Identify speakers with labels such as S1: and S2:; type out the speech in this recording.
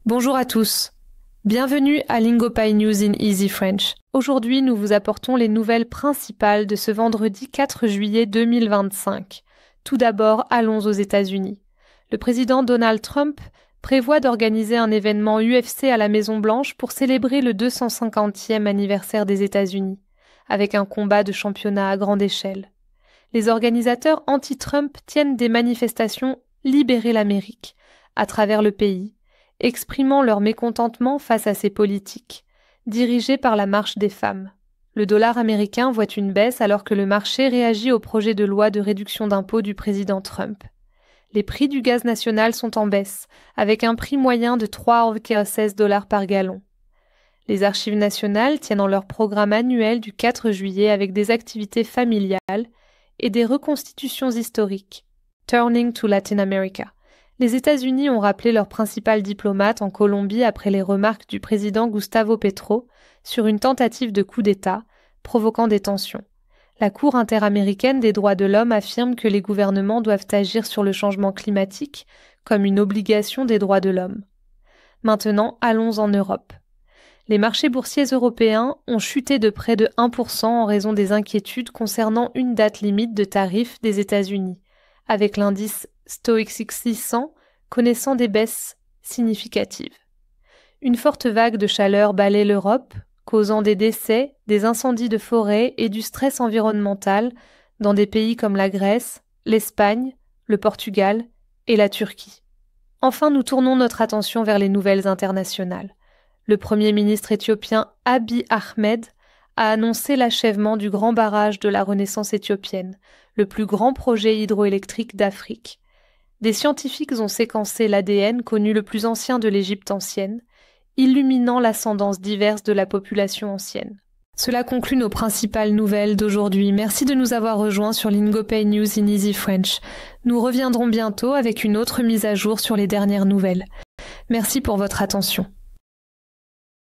S1: Bonjour à tous. Bienvenue à Lingopie News in Easy French. Aujourd'hui, nous vous apportons les nouvelles principales de ce vendredi 4 juillet 2025. Tout d'abord, allons aux États-Unis. Le président Donald Trump prévoit d'organiser un événement UFC à la Maison-Blanche pour célébrer le 250e anniversaire des États-Unis, avec un combat de championnat à grande échelle. Les organisateurs anti-Trump tiennent des manifestations « Libérer l'Amérique » à travers le pays, exprimant leur mécontentement face à ces politiques, dirigées par la marche des femmes. Le dollar américain voit une baisse alors que le marché réagit au projet de loi de réduction d'impôts du président Trump. Les prix du gaz national sont en baisse, avec un prix moyen de 3,16 $ par gallon. Les archives nationales tiennent leur programme annuel du 4 juillet avec des activités familiales et des reconstitutions historiques. Turning to Latin America. Les États-Unis ont rappelé leur principal diplomate en Colombie après les remarques du président Gustavo Petro sur une tentative de coup d'État, provoquant des tensions. La Cour interaméricaine des droits de l'homme affirme que les gouvernements doivent agir sur le changement climatique comme une obligation des droits de l'homme. Maintenant, allons en Europe. Les marchés boursiers européens ont chuté de près de 1% en raison des inquiétudes concernant une date limite de tarifs des États-Unis, avec l'indice Stoixx 600 connaissant des baisses significatives. Une forte vague de chaleur balaie l'Europe, causant des décès, des incendies de forêt et du stress environnemental dans des pays comme la Grèce, l'Espagne, le Portugal et la Turquie. Enfin, nous tournons notre attention vers les nouvelles internationales. Le Premier ministre éthiopien Abiy Ahmed a annoncé l'achèvement du grand barrage de la Renaissance éthiopienne, le plus grand projet hydroélectrique d'Afrique. Des scientifiques ont séquencé l'ADN connu le plus ancien de l'Égypte ancienne, illuminant l'ascendance diverse de la population ancienne. Cela conclut nos principales nouvelles d'aujourd'hui. Merci de nous avoir rejoints sur Lingopie News in Easy French. Nous reviendrons bientôt avec une autre mise à jour sur les dernières nouvelles. Merci pour votre attention.